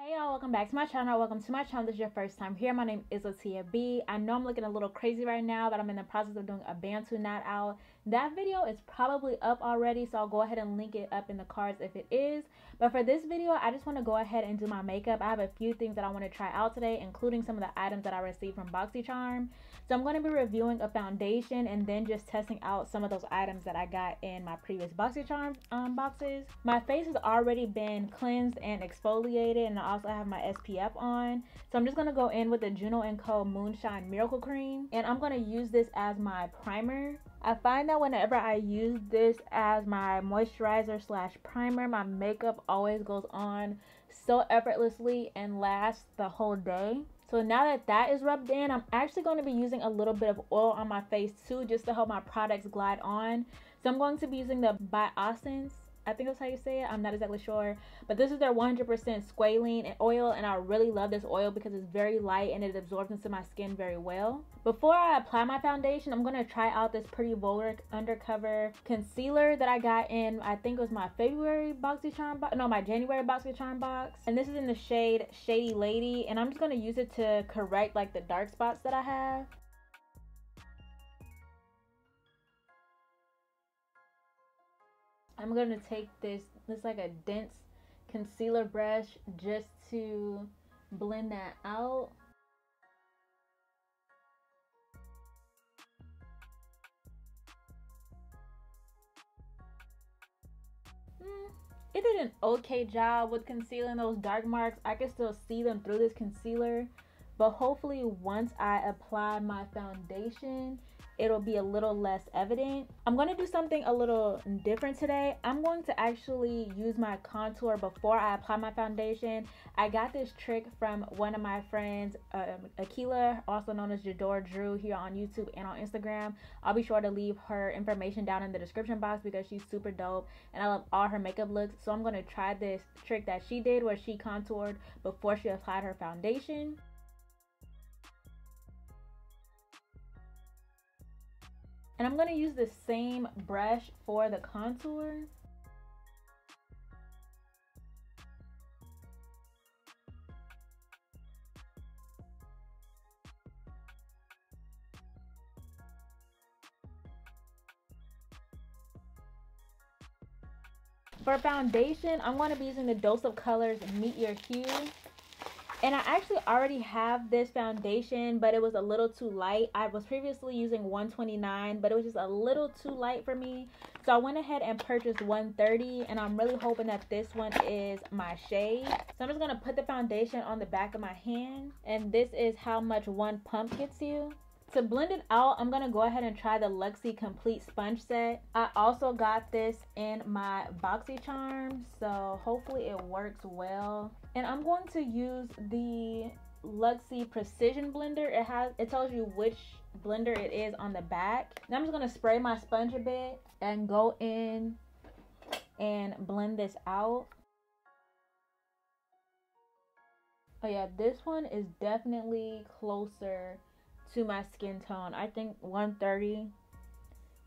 Hey y'all, welcome back to my channel. Welcome to my channel. This is your first time here. My name is Latia B. I know I'm looking a little crazy right now, but I'm in the process of doing a Bantu night out. That video is probably up already, so I'll go ahead and link it up in the cards if it is. But for this video, I just want to go ahead and do my makeup. I have a few things that I want to try out today, including some of the items that I received from BoxyCharm. So I'm going to be reviewing a foundation and then just testing out some of those items that I got in my previous BoxyCharm boxes. My face has already been cleansed and exfoliated, and I also have my SPF on. So I'm just going to go in with the Juno & Co. Moonshine Miracle Cream, and I'm going to use this as my primer. I find that whenever I use this as my moisturizer slash primer, my makeup always goes on so effortlessly and lasts the whole day. So now that that is rubbed in, I'm actually going to be using a little bit of oil on my face too, just to help my products glide on. So I'm going to be using the Biossance, I think that's how you say it, I'm not exactly sure, but this is their 100% Squalene oil, and I really love this oil because it's very light and it absorbs into my skin very well. Before I apply my foundation, I'm going to try out this Pretty Boulder Undercover concealer that I got in, I think it was my January BoxyCharm box, and this is in the shade Shady Lady, and I'm just going to use it to correct like the dark spots that I have. I'm going to take this like a dense concealer brush just to blend that out. It did an okay job with concealing those dark marks. I can still see them through this concealer, but hopefully once I apply my foundation, it'll be a little less evident. I'm going to do something a little different today. I'm going to actually use my contour before I apply my foundation. I got this trick from one of my friends, Akila, also known as Jador Drew, here on YouTube and on Instagram. I'll be sure to leave her information down in the description box because she's super dope and I love all her makeup looks. So I'm going to try this trick that she did where she contoured before she applied her foundation. And I'm going to use the same brush for the contour. For foundation, I'm going to be using the Dose of Colors Meet Your Hue. And I actually already have this foundation, but it was a little too light. I was previously using 129, but it was just a little too light for me. So I went ahead and purchased 130, and I'm really hoping that this one is my shade. So I'm just going to put the foundation on the back of my hand, and this is how much one pump gets you. To blend it out, I'm going to go ahead and try the Luxie Complete Sponge Set. I also got this in my BoxyCharm, so hopefully it works well. And I'm going to use the Luxie Precision Blender. It tells you which blender it is on the back. Now I'm just going to spray my sponge a bit and go in and blend this out. Oh yeah, this one is definitely closer to my skin tone. I think 130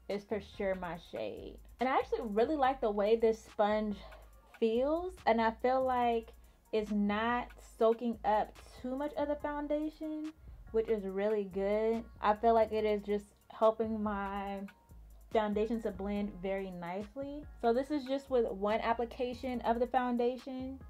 is for sure my shade. And I actually really like the way this sponge feels, and I feel like it's not soaking up too much of the foundation, which is really good. I feel like it is just helping my foundation to blend very nicely. So this is just with one application of the foundation.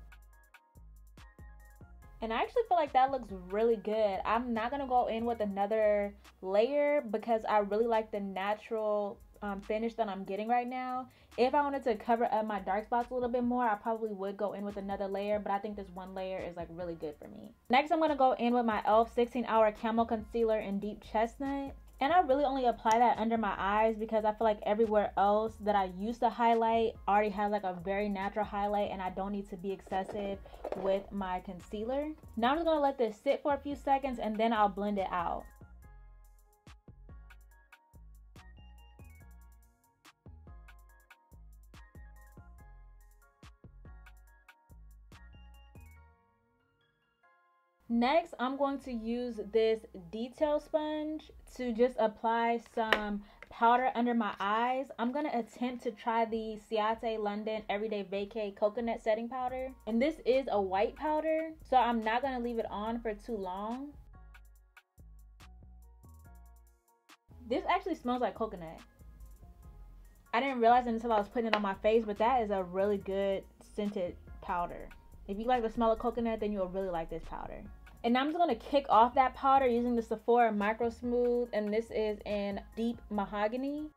And I actually feel like that looks really good. I'm not going to go in with another layer because I really like the natural finish that I'm getting right now. If I wanted to cover up my dark spots a little bit more, I probably would go in with another layer, but I think this one layer is like really good for me. Next, I'm going to go in with my e.l.f. 16-Hour Camo Concealer in Deep Chestnut. And I really only apply that under my eyes because I feel like everywhere else that I used to highlight already has like a very natural highlight, and I don't need to be excessive with my concealer. Now I'm just going to let this sit for a few seconds and then I'll blend it out. Next, I'm going to use this detail sponge to just apply some powder under my eyes, I'm going to attempt to try the Ciate London Everyday Vacay Coconut Setting Powder. And this is a white powder, so I'm not going to leave it on for too long. This actually smells like coconut. I didn't realize it until I was putting it on my face, but that is a really good scented powder. If you like the smell of coconut, then you'll really like this powder. And now I'm just going to kick off that powder using the Sephora Micro Smooth, and this is in Deep Mahogany.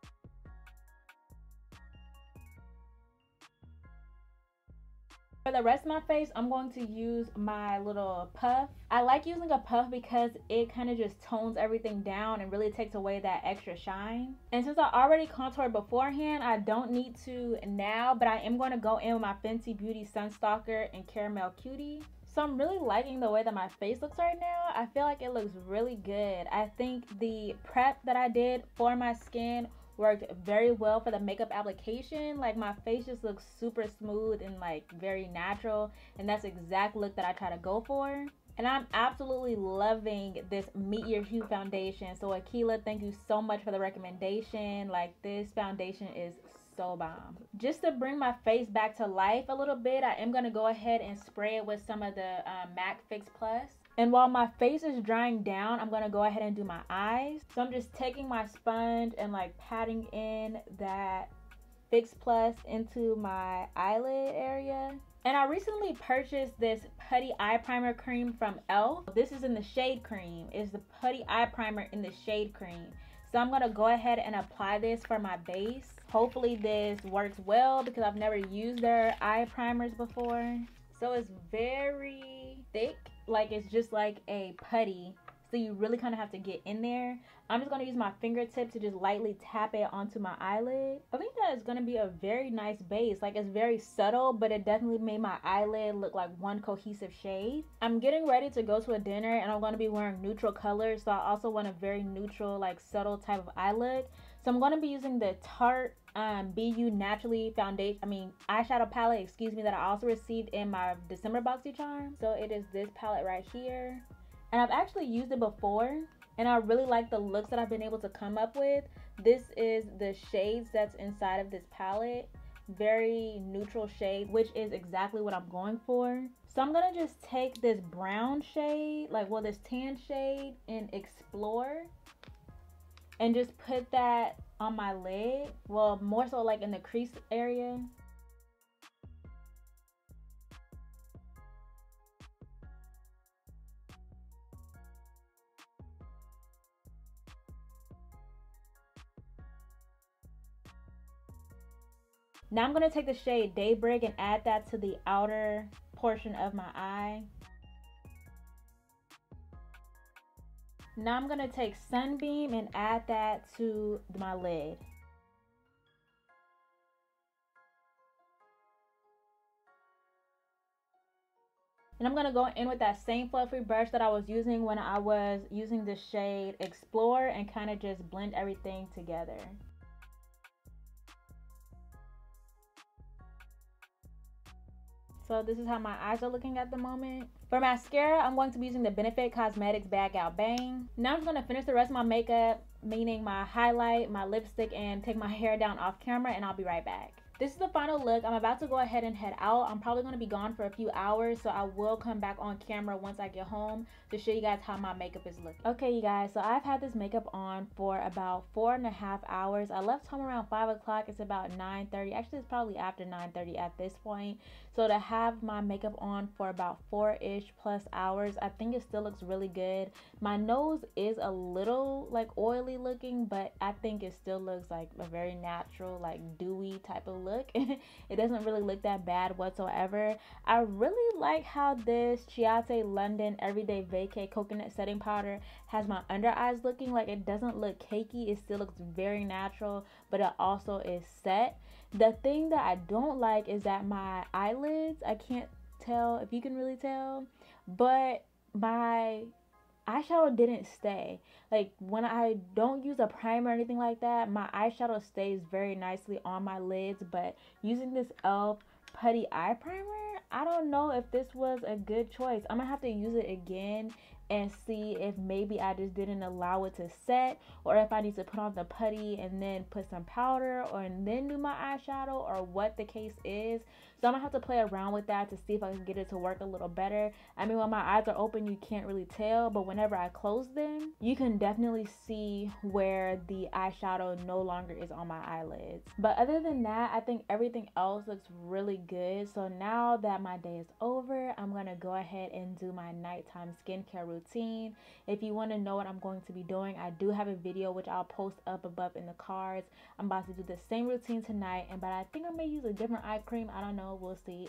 For the rest of my face, I'm going to use my little puff. I like using a puff because it kind of just tones everything down and really takes away that extra shine. And since I already contoured beforehand, I don't need to now, but I am going to go in with my Fenty Beauty SunStalk'r and Caramel Cutie. So I'm really liking the way that my face looks right now. I feel like it looks really good. I think the prep that I did for my skin worked very well for the makeup application. Like, my face just looks super smooth and like very natural, and that's the exact look that I try to go for. And I'm absolutely loving this Meet Your Hue foundation. So Akila, thank you so much for the recommendation. Like, this foundation is so bomb. Just to bring my face back to life a little bit, I am going to go ahead and spray it with some of the MAC Fix Plus. And while my face is drying down, I'm going to go ahead and do my eyes. So I'm just taking my sponge and like patting in that Fix Plus into my eyelid area. And I recently purchased this Putty Eye Primer Cream from e.l.f. This is in the shade Cream. It's the Putty Eye Primer in the shade Cream. So I'm going to go ahead and apply this for my base. Hopefully this works well because I've never used their eye primers before. So it's very thick, like it's just like a putty. So you really kind of have to get in there. I'm just going to use my fingertip to just lightly tap it onto my eyelid. I think that is going to be a very nice base. Like, it's very subtle, but it definitely made my eyelid look like one cohesive shade. I'm getting ready to go to a dinner and I'm going to be wearing neutral colors. So I also want a very neutral, like subtle type of eye look. So I'm going to be using the Tarte BeYouNaturally eyeshadow palette, that I also received in my December BoxyCharm. So it is this palette right here. And I've actually used it before, and I really like the looks that I've been able to come up with. This is the shades that's inside of this palette. Very neutral shade, which is exactly what I'm going for. So I'm gonna just take this brown shade, this tan shade in Explore, and just put that on my lid. Well, more so like in the crease area. Now I'm going to take the shade Daybreak and add that to the outer portion of my eye. Now I'm going to take Sunbeam and add that to my lid. And I'm going to go in with that same fluffy brush that I was using when I was using the shade Explore and kind of just blend everything together. So this is how my eyes are looking at the moment. For mascara, I'm going to be using the Benefit Cosmetics Bag Out Bang. Now I'm just going to finish the rest of my makeup, meaning my highlight, my lipstick, and take my hair down off camera, and I'll be right back. This is the final look. I'm about to go ahead and head out. I'm probably going to be gone for a few hours, so I will come back on camera once I get home to show you guys how my makeup is looking. Okay, you guys, so I've had this makeup on for about 4.5 hours. I left home around 5 o'clock. It's about 9:30. Actually, it's probably after 9:30 at this point. So to have my makeup on for about 4-ish plus hours, I think it still looks really good. My nose is a little oily looking, but I think it still looks like a very natural, dewy type of look. It doesn't really look that bad whatsoever. I really like how this Ciate London Everyday Vacay Coconut Setting Powder has my under eyes looking like it doesn't look cakey. It still looks very natural, but it also is set. The thing that I don't like is that my eyelids, I can't tell if you can really tell, but my eyeshadow didn't stay. When I don't use a primer or anything like that, my eyeshadow stays very nicely on my lids, but using this e.l.f. Putty Eye Primer, I don't know if this was a good choice. I'm gonna have to use it again and see if maybe I just didn't allow it to set, or if I need to put on the putty and then put some powder or and then do my eyeshadow, or what the case is. So I'm gonna have to play around with that to see if I can get it to work a little better. I mean, when my eyes are open, you can't really tell, but whenever I close them, you can definitely see where the eyeshadow no longer is on my eyelids. But other than that, I think everything else looks really good. So now that my day is over, I'm gonna go ahead and do my nighttime skincare routine. If you want to know what I'm going to be doing, I do have a video which I'll post up above in the cards. I'm about to do the same routine tonight, but I think I may use a different eye cream. I don't know, we'll see.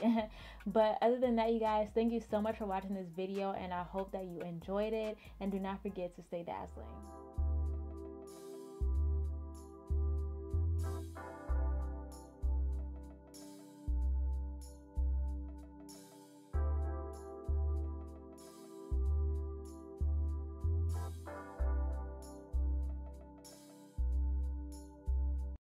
But other than that, you guys, thank you so much for watching this video, and I hope that you enjoyed it, and do not forget to stay dazzling.